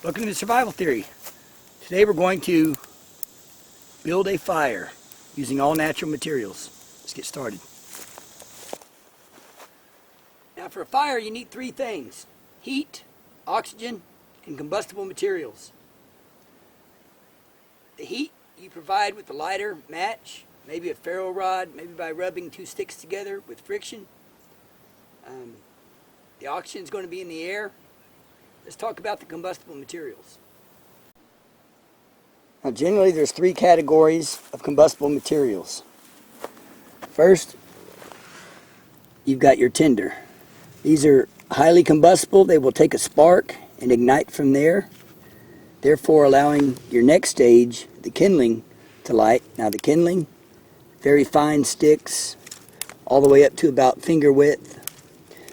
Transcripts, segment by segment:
Welcome to Survival Theory. Today we're going to build a fire using all natural materials. Let's get started. Now for a fire you need three things: heat, oxygen, and combustible materials. The heat you provide with a lighter, match, maybe a ferro rod, maybe by rubbing two sticks together with friction. The oxygen is going to be in the air. Let's talk about the combustible materials. Now generally there's three categories of combustible materials. First, you've got your tinder. These are highly combustible. They will take a spark and ignite from there, therefore allowing your next stage, the kindling, to light. Now the kindling, very fine sticks, all the way up to about finger width.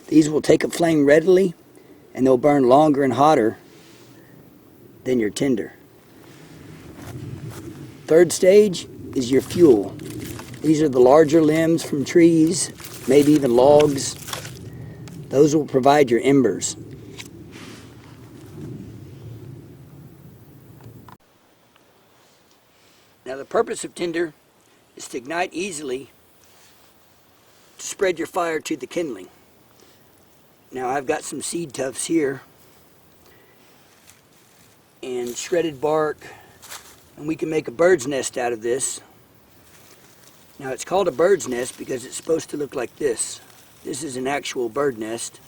These will take a flame readily, and they'll burn longer and hotter than your tinder. Third stage is your fuel. These are the larger limbs from trees, maybe even logs. Those will provide your embers. Now the purpose of tinder is to ignite easily, to spread your fire to the kindling. Now I've got some seed tufts here and shredded bark, and we can make a bird's nest out of this. Now it's called a bird's nest because it's supposed to look like this. This is an actual bird nest.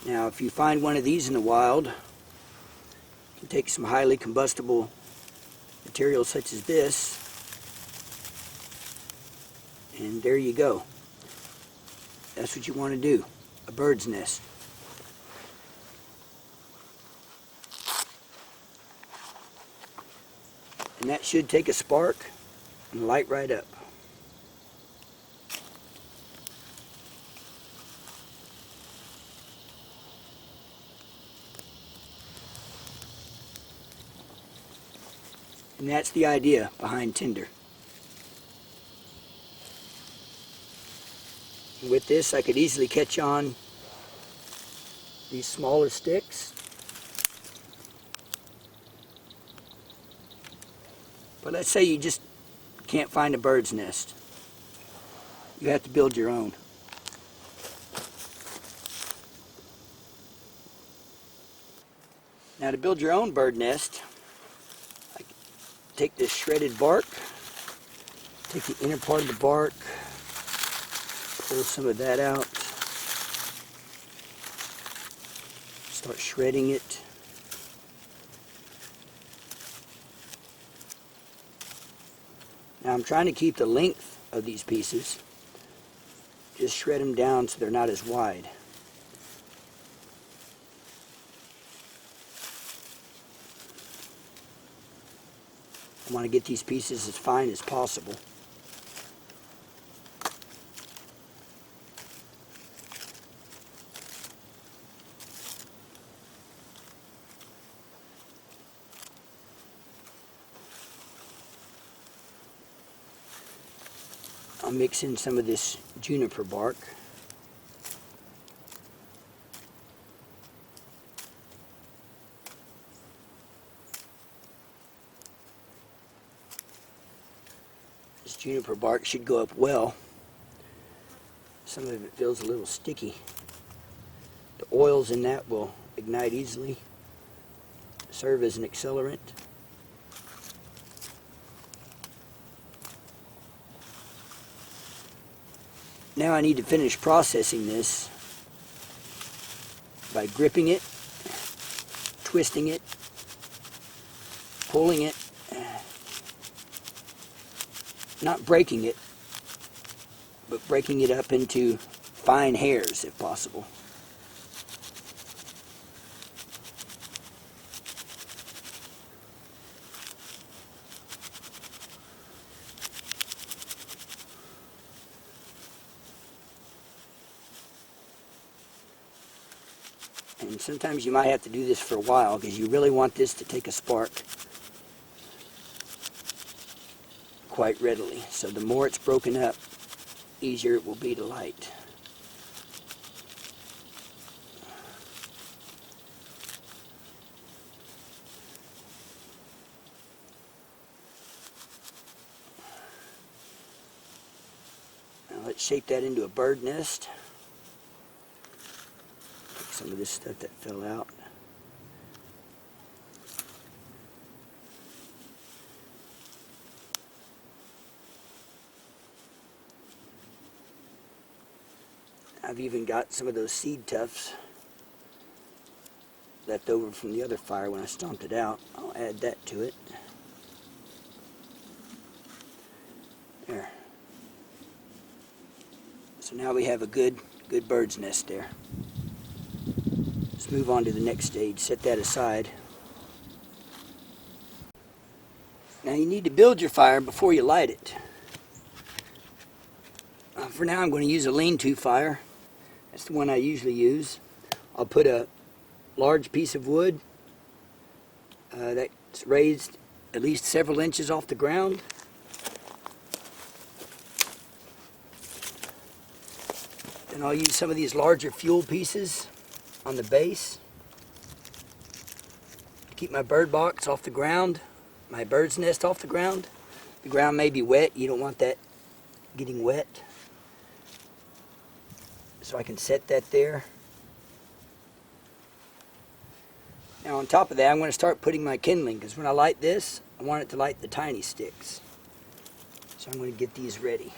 Now if you find one of these in the wild, you can take some highly combustible material such as this, and there you go. That's what you want to do, a bird's nest. And that should take a spark and light right up. And that's the idea behind tinder. With this, I could easily catch on these smaller sticks. But let's say you just can't find a bird's nest. You have to build your own. Now to build your own bird nest, I take this shredded bark, take the inner part of the bark, pull some of that out, start shredding it. Now I'm trying to keep the length of these pieces, just shred them down so they're not as wide. I want to get these pieces as fine as possible. I'll mix in some of this juniper bark. This juniper bark should go up well. Some of it feels a little sticky. The oils in that will ignite easily, serve as an accelerant. Now I need to finish processing this by gripping it, twisting it, pulling it, not breaking it, but breaking it up into fine hairs if possible. And sometimes you might have to do this for a while because you really want this to take a spark quite readily. So the more it's broken up, easier it will be to light. might shape that into a bird nest. Take some of this stuff that fell out. I've even got some of those seed tufts left over from the other fire when I stomped it out. I'll add that to it. There. So now we have a good bird's nest there. Let's move on to the next stage. Set that aside. Now you need to build your fire before you light it. For now I'm going to use a lean-to fire. That's the one I usually use. I'll put a large piece of wood that's raised at least several inches off the ground. Then I'll use some of these larger fuel pieces on the base to keep my bird box off the ground, my bird's nest off the ground. The ground may be wet. You don't want that getting wet. So I can set that there. Now on top of that, I'm going to start putting my kindling, because when I light this, I want it to light the tiny sticks. So I'm going to get these ready.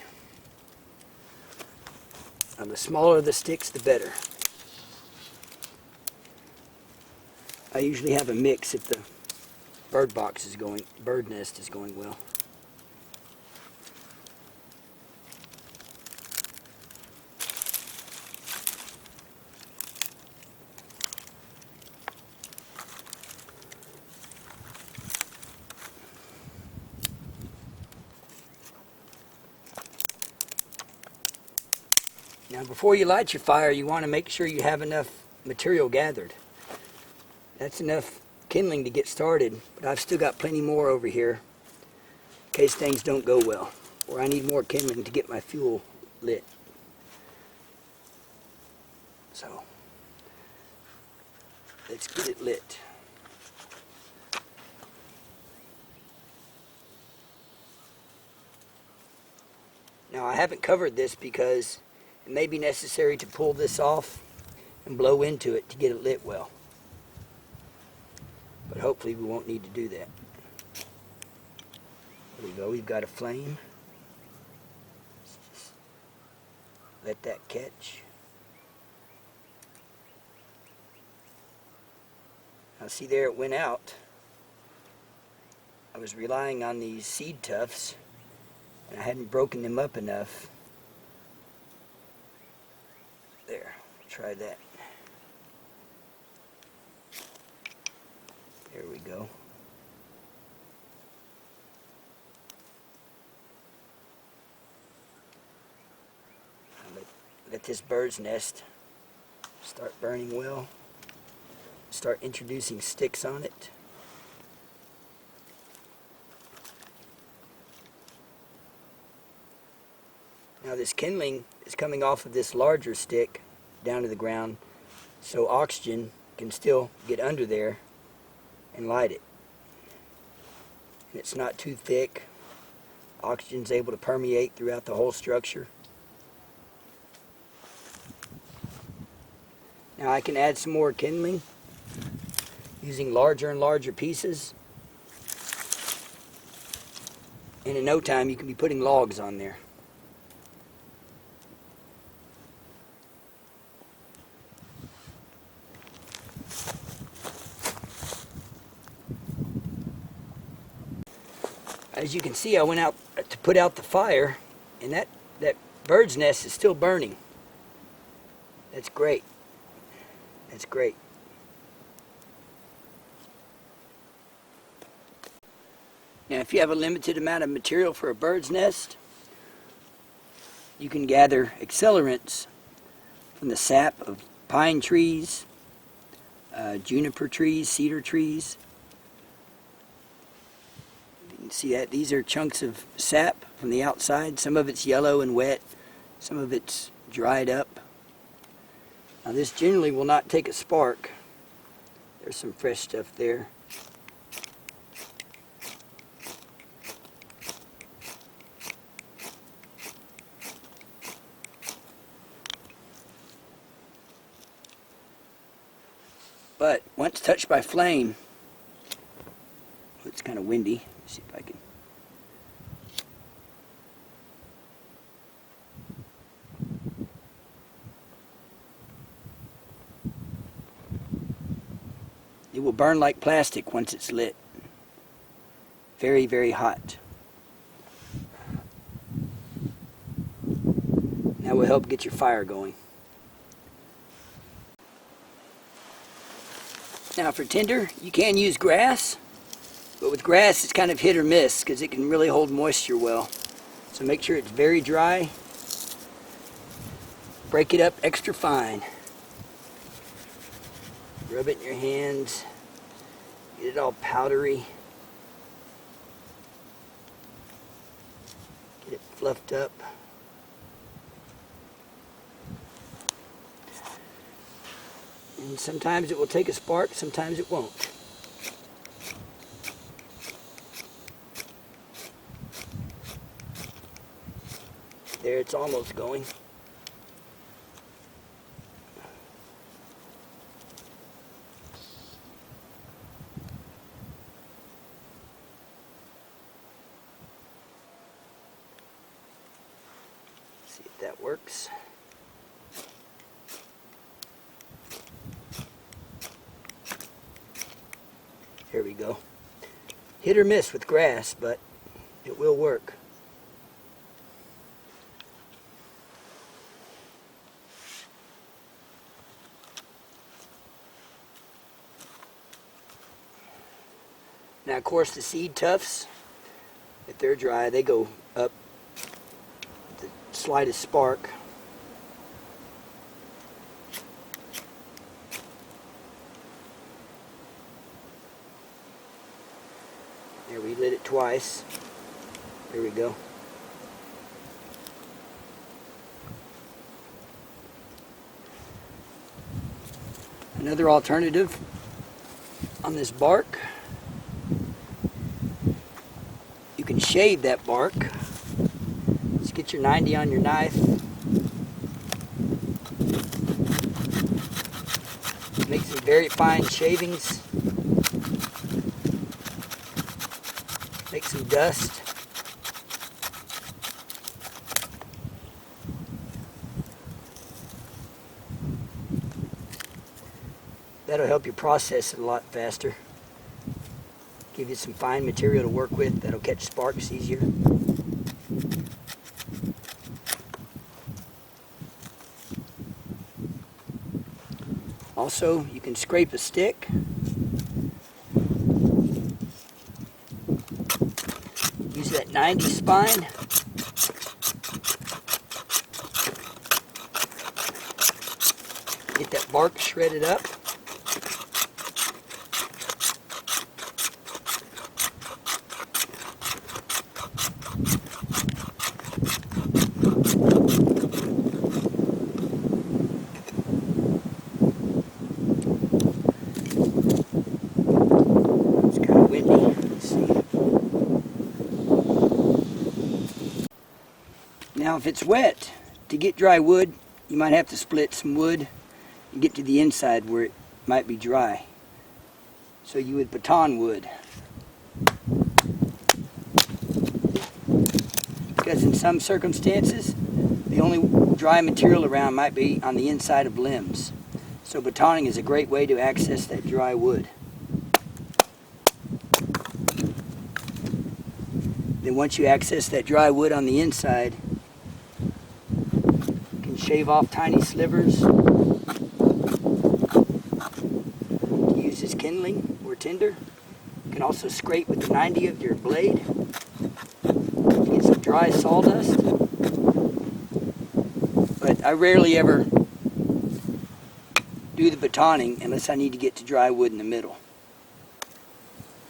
Now the smaller the sticks, the better. I usually have a mix if the bird nest is going well. Now before you light your fire, you want to make sure you have enough material gathered. That's enough kindling to get started, but I've still got plenty more over here in case things don't go well, or I need more kindling to get my fuel lit. So let's get it lit. Now I haven't covered this because it may be necessary to pull this off and blow into it to get it lit well. But hopefully we won't need to do that. There we go, we've got a flame. Just let that catch. Now see there, it went out. I was relying on these seed tufts and I hadn't broken them up enough. There, try that. There we go. Let this bird's nest start burning well. Start introducing sticks on it. Now this kindling is coming off of this larger stick down to the ground, so oxygen can still get under there and light it. And it's not too thick. Oxygen's able to permeate throughout the whole structure. Now I can add some more kindling using larger and larger pieces. And in no time you can be putting logs on there. As you can see, I went out to put out the fire, and that bird's nest is still burning. That's great. That's great. Now, if you have a limited amount of material for a bird's nest, you can gather accelerants from the sap of pine trees, juniper trees, cedar trees. See that? These are chunks of sap from the outside. Some of it's yellow and wet. Some of it's dried up. Now this generally will not take a spark. There's some fresh stuff there. But once touched by flame, it's kind of windy. Let's see if I can. It will burn like plastic once it's lit. Very, very hot. That will help get your fire going. Now for tinder, you can use grass, but with grass it's kind of hit or miss because it can really hold moisture well. So make sure it's very dry. Break it up extra fine. Rub it in your hands. Get it all powdery. Get it fluffed up. And sometimes it will take a spark, sometimes it won't. There, it's almost going. See if that works. There we go. Hit or miss with grass, but it will work. Now, of course, the seed tufts, if they're dry, they go up the slightest spark. There, we lit it twice. There we go. Another alternative on this bark, you can shave that bark. Just get your 90 on your knife. Make some very fine shavings. Make some dust. That'll help you process it a lot faster. Give you some fine material to work with that'll catch sparks easier. Also, you can scrape a stick. Use that 90 spine. Get that bark shredded up. It's kind of windy. Let's see. Now if it's wet, to get dry wood, you might have to split some wood and get to the inside where it might be dry. So you would baton wood. Because in some circumstances, the only dry material around might be on the inside of limbs. So batoning is a great way to access that dry wood. Then once you access that dry wood on the inside, you can shave off tiny slivers to use as kindling or tinder. You can also scrape with the 90 of your blade to get some dry sawdust. But I rarely ever do the batoning unless I need to get to dry wood in the middle.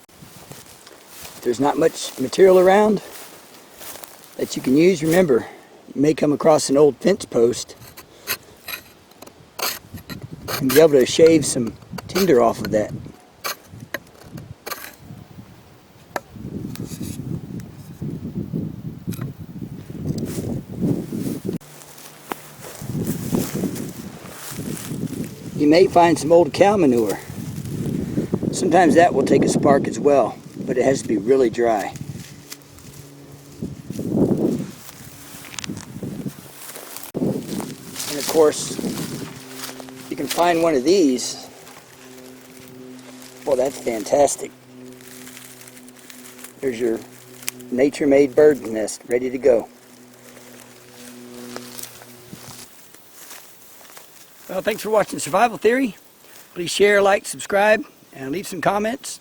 If there's not much material around that you can use, remember, you may come across an old fence post and be able to shave some tinder off of that. You may find some old cow manure. Sometimes that will take a spark as well, but it has to be really dry. And of course, you can find one of these. Well, that's fantastic. There's your nature-made bird nest ready to go. Well, thanks for watching Survival Theory. Please share, like, subscribe, and leave some comments.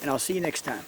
And I'll see you next time.